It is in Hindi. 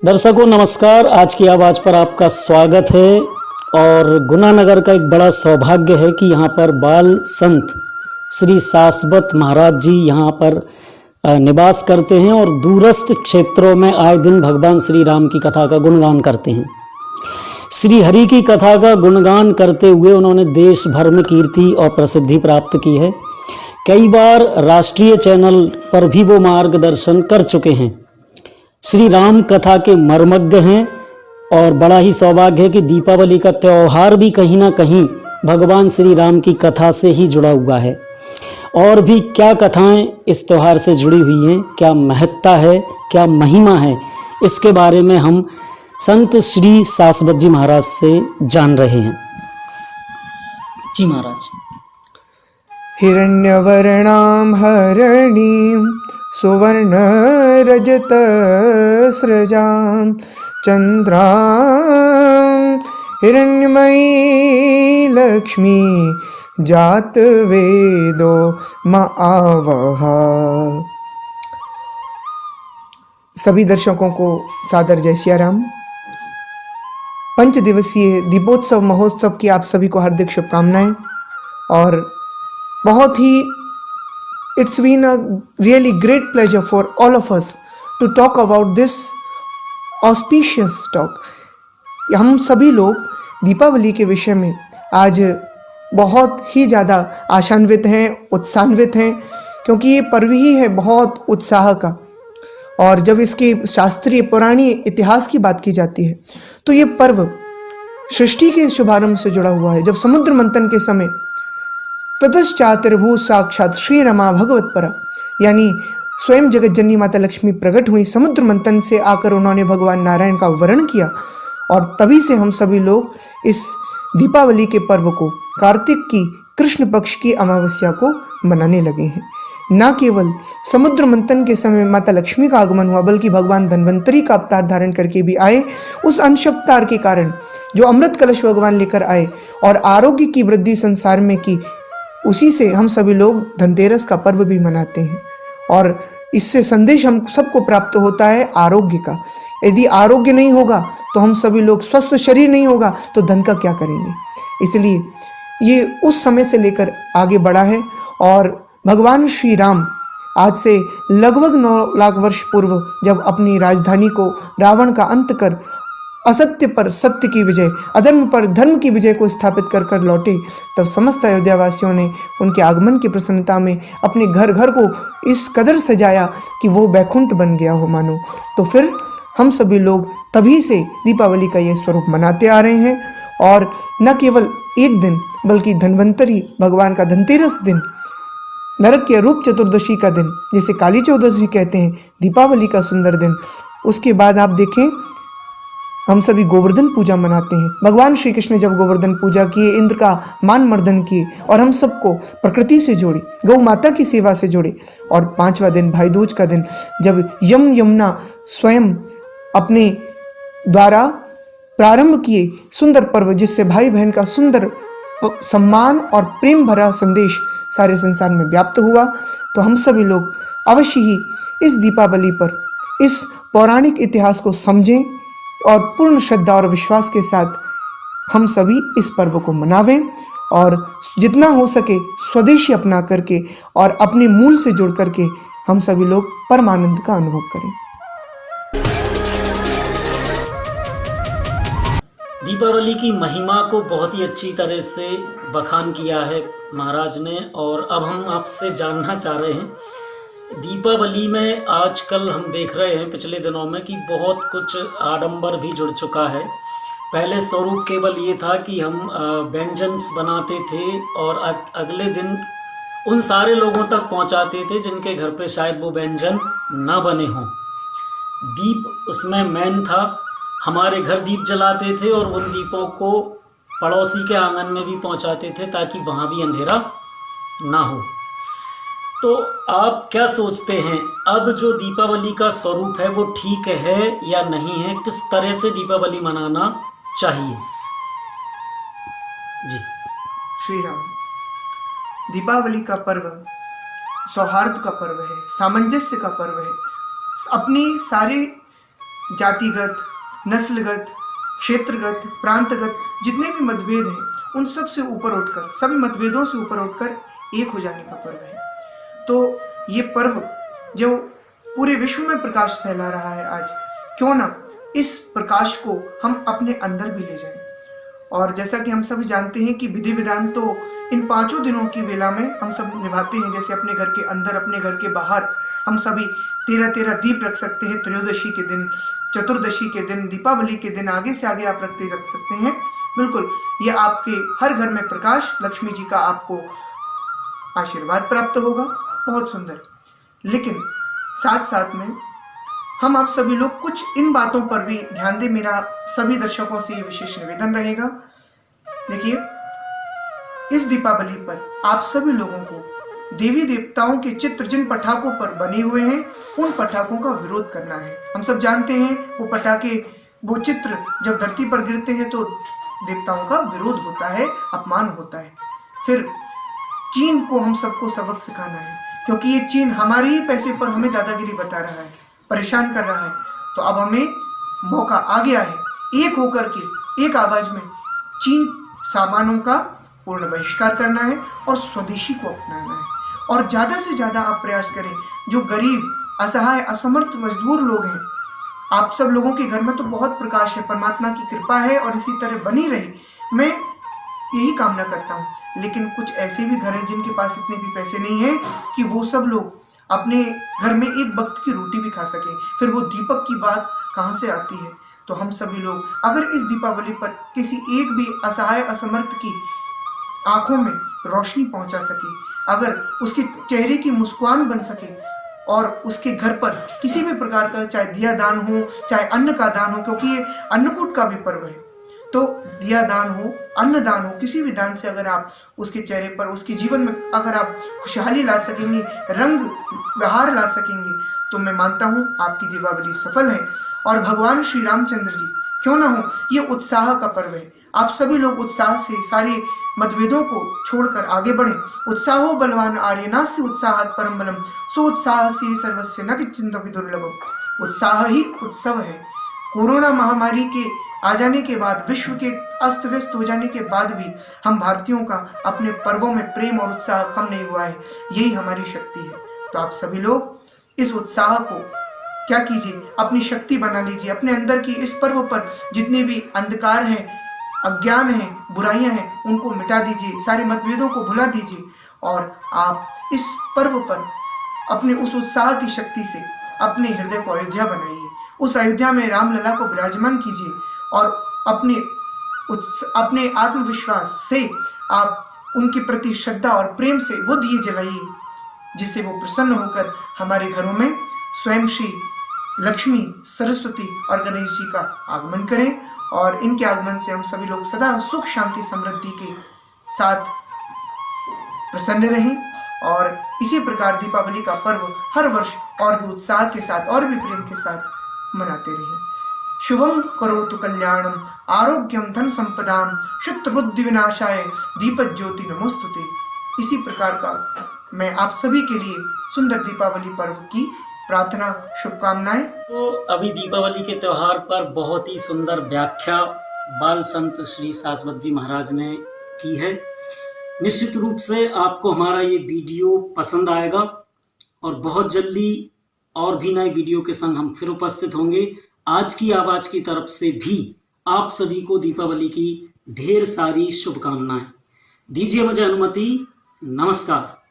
दर्शकों नमस्कार। आज की आवाज़ पर आपका स्वागत है। और गुना नगर का एक बड़ा सौभाग्य है कि यहाँ पर बाल संत श्री शाश्वत महाराज जी यहाँ पर निवास करते हैं और दूरस्थ क्षेत्रों में आए दिन भगवान श्री राम की कथा का गुणगान करते हैं। श्री हरि की कथा का गुणगान करते हुए उन्होंने देश भर में कीर्ति और प्रसिद्धि प्राप्त की है। कई बार राष्ट्रीय चैनल पर भी वो मार्गदर्शन कर चुके हैं। श्री राम कथा के मर्मज्ञ हैं और बड़ा ही सौभाग्य है कि दीपावली का त्यौहार भी कहीं ना कहीं भगवान श्री राम की कथा से ही जुड़ा हुआ है। और भी क्या कथाएं इस त्यौहार से जुड़ी हुई हैं, क्या महत्ता है, क्या महिमा है, इसके बारे में हम संत श्री शाश्वत जी महाराज से जान रहे हैं। जी महाराज। हिरण्यवर्णां हरणीं सुवर्ण रजत स्रजां चंद्रां हिरण्यमयी लक्ष्मी जात वेदो महावहा। सभी दर्शकों को सादर जय सिया राम। पंच दिवसीय दीपोत्सव महोत्सव की आप सभी को हार्दिक शुभकामनाएं। और बहुत ही it's been a really great pleasure for all of us to talk about this auspicious talk। हम सभी लोग दीपावली के विषय में आज बहुत ही ज़्यादा आशान्वित हैं, उत्साहान्वित हैं, क्योंकि ये पर्व ही है बहुत उत्साह का। और जब इसके शास्त्रीय पुरानी इतिहास की बात की जाती है तो ये पर्व सृष्टि के शुभारंभ से जुड़ा हुआ है। जब समुद्र मंथन के समय ततश्चातिर्भूत साक्षात श्री रमा भगवत परा, यानी स्वयं जगत जननी माता लक्ष्मी प्रकट हुई। समुद्र मंथन से आकर उन्होंने भगवान नारायण का वर्ण किया और तभी से हम सभी लोग इस दीपावली के पर्व को कार्तिक की कृष्ण पक्ष की अमावस्या को मनाने लगे हैं। न केवल समुद्र मंथन के समय माता लक्ष्मी का आगमन हुआ, बल्कि भगवान धन्वंतरी का अवतार धारण करके भी आए। उस अंश अवतार के कारण जो अमृत कलश भगवान लेकर आए और आरोग्य की वृद्धि संसार में की, उसी से हम सभी लोग धनतेरस का पर्व भी मनाते हैं। और इससे संदेश हम सबको प्राप्त होता है आरोग्य का। यदि आरोग्य नहीं होगा तो हम सभी लोग, स्वस्थ शरीर नहीं होगा तो धन का क्या करेंगे। इसलिए ये उस समय से लेकर आगे बढ़ा है। और भगवान श्री राम आज से लगभग 9 लाख वर्ष पूर्व जब अपनी राजधानी को रावण का अंत कर असत्य पर सत्य की विजय, अधर्म पर धर्म की विजय को स्थापित कर कर लौटे, तब समस्त अयोध्यावासियों ने उनके आगमन की प्रसन्नता में अपने घर घर को इस कदर सजाया कि वो बैकुंठ बन गया हो मानो। तो फिर हम सभी लोग तभी से दीपावली का ये स्वरूप मनाते आ रहे हैं। और न केवल एक दिन बल्कि धन्वंतरी भगवान का धनतेरस दिन, नरक के रूप चतुर्दशी का दिन, जिसे काली चौदशी कहते हैं, दीपावली का सुंदर दिन। उसके बाद आप देखें हम सभी गोवर्धन पूजा मनाते हैं। भगवान श्री कृष्ण ने जब गोवर्धन पूजा किए, इंद्र का मान मर्दन किए और हम सबको प्रकृति से जोड़े, गौ माता की सेवा से जोड़े। और 5वां दिन भाई दूज का दिन, जब यमुना स्वयं अपने द्वारा प्रारंभ किए सुंदर पर्व, जिससे भाई बहन का सुंदर सम्मान और प्रेम भरा संदेश सारे संसार में व्याप्त हुआ। तो हम सभी लोग अवश्य ही इस दीपावली पर इस पौराणिक इतिहास को समझें और पूर्ण श्रद्धा और विश्वास के साथ हम सभी इस पर्व को मनावें। और जितना हो सके स्वदेशी अपना करके और अपने मूल से जुड़ करके हम सभी लोग परमानंद का अनुभव करें। दीपावली की महिमा को बहुत ही अच्छी तरह से बखान किया है महाराज ने। और अब हम आपसे जानना चाह रहे हैं, दीपावली में आजकल हम देख रहे हैं पिछले दिनों में कि बहुत कुछ आडंबर भी जुड़ चुका है। पहले स्वरूप केवल ये था कि हम व्यंजन बनाते थे और अगले दिन उन सारे लोगों तक पहुंचाते थे जिनके घर पे शायद वो व्यंजन ना बने हों। दीप उसमें मेन था। हमारे घर दीप जलाते थे और उन दीपों को पड़ोसी के आंगन में भी पहुंचाते थे ताकि वहाँ भी अंधेरा ना हो। तो आप क्या सोचते हैं, अब जो दीपावली का स्वरूप है वो ठीक है या नहीं है? किस तरह से दीपावली मनाना चाहिए? जी श्री राम। दीपावली का पर्व सौहार्द का पर्व है, सामंजस्य का पर्व है। अपनी सारे जातिगत, नस्लगत, क्षेत्रगत, प्रांतगत जितने भी मतभेद हैं उन सब से ऊपर उठकर, सभी मतभेदों से ऊपर उठकर एक हो जाने का पर्व है। तो ये पर्व जो पूरे विश्व में प्रकाश फैला रहा है आज, क्यों ना इस प्रकाश को हम अपने अंदर भी ले जाएं। और जैसा कि हम सभी जानते हैं कि विधि विधान तो इन 5 दिनों की वेला में हम सब निभाते हैं। जैसे अपने घर के अंदर, अपने घर के बाहर हम सभी 13 दीप रख सकते हैं त्रयोदशी के दिन, चतुर्दशी के दिन, दीपावली के दिन, आगे से आगे आप रख सकते हैं। बिल्कुल, ये आपके हर घर में प्रकाश, लक्ष्मी जी का आपको आशीर्वाद प्राप्त होगा। बहुत सुंदर। लेकिन साथ साथ में हम आप सभी लोग कुछ इन बातों पर भी ध्यान दें। मेरा सभी दर्शकों से ये विशेष निवेदन रहेगा। देखिए, इस दीपावली पर आप सभी लोगों को देवी देवताओं के चित्र जिन पटाखों पर बने हुए हैं उन पटाखों का विरोध करना है। हम सब जानते हैं वो पटाखे, वो चित्र जब धरती पर गिरते हैं तो देवताओं का विरोध होता है, अपमान होता है। फिर चीन को हम सबको सबक सिखाना है, क्योंकि ये चीन हमारे ही पैसे पर हमें दादागिरी बता रहा है, परेशान कर रहा है। तो अब हमें मौका आ गया है, एक होकर के एक आवाज में चीन सामानों का पूर्ण बहिष्कार करना है और स्वदेशी को अपनाना है। और ज्यादा से ज्यादा आप प्रयास करें। जो गरीब, असहाय, असमर्थ मजदूर लोग हैं, आप सब लोगों के घर में तो बहुत प्रकाश है, परमात्मा की कृपा है और इसी तरह बनी रहे, मैं यही कामना करता हूँ। लेकिन कुछ ऐसे भी घर हैं जिनके पास इतने भी पैसे नहीं हैं कि वो सब लोग अपने घर में एक वक्त की रोटी भी खा सके। फिर वो दीपक की बात कहाँ से आती है? तो हम सभी लोग अगर इस दीपावली पर किसी एक भी असहाय, असमर्थ की आंखों में रोशनी पहुंचा सके, अगर उसके चेहरे की मुस्कान बन सके और उसके घर पर किसी भी प्रकार का, चाहे दिया दान हो, चाहे अन्न का दान हो, क्योंकि ये अन्नकूट का भी पर्व है, तो दिया दान हो, अन्न दान हो, किसी भी दान से अगर आप उसके चेहरे पर, उसके जीवन में अगर आप खुशहाली ला सकेंगे, रंग बहार ला सकेंगे, तो मैं मानता हूँ आपकी दीपावली सफल है। और भगवान श्री रामचंद्र जी क्यों ना हो, ये उत्साह का पर्व है। आप सभी लोग उत्साह से सारे मतभेदों को छोड़कर आगे बढ़ें। उत्साहो बलवान आर्य नास्ति उत्साहात् परम बलम, सो उत्साह से सर्वस्य न किंचित दुर्लभम। उत्साह ही उत्सव है। कोरोना महामारी के आ जाने के बाद, विश्व के अस्त व्यस्त हो जाने के बाद भी हम भारतीयों का अपने पर्वों में प्रेम और उत्साह कम नहीं हुआ है। यही हमारी शक्ति है। तो आप सभी लोग इस उत्साह को क्या कीजिए, अपनी शक्ति बना लीजिए। अपने अंदर की इस पर्व पर जितने भी अंधकार हैं, अज्ञान है, बुराइयां हैं, उनको मिटा दीजिए, सारे मतभेदों को भुला दीजिए और आप इस पर्व पर अपने उस उत्साह की शक्ति से अपने हृदय को अयोध्या बनाइए। उस अयोध्या में रामलला को विराजमान कीजिए और अपने आत्मविश्वास से आप उनके प्रति श्रद्धा और प्रेम से वो दिए जलाइए, जिससे वो प्रसन्न होकर हमारे घरों में स्वयं श्री लक्ष्मी, सरस्वती और गणेश जी का आगमन करें। और इनके आगमन से हम सभी लोग सदा सुख, शांति, समृद्धि के साथ प्रसन्न रहें। और इसी प्रकार दीपावली का पर्व हर वर्ष और भी उत्साह के साथ और भी प्रेम के साथ मनाते रहें। शुभम करोतु कल्याणम, आरोग्यम, धन संपदाम, शुद्ध बुद्धि विनाशाय, दीपक ज्योति नमोस्तुते। इसी प्रकार का मैं आप सभी के लिए सुंदर दीपावली पर्व की प्रार्थना, शुभकामनाएं। तो अभी दीपावली के त्यौहार पर बहुत ही सुंदर व्याख्या बाल संत श्री शाश्वत जी महाराज ने की है। निश्चित रूप से आपको हमारा ये वीडियो पसंद आएगा और बहुत जल्दी और भी नए वीडियो के संग हम फिर उपस्थित होंगे। आज की आवाज की तरफ से भी आप सभी को दीपावली की ढेर सारी शुभकामनाएं। दीजिए मुझे अनुमति। नमस्कार।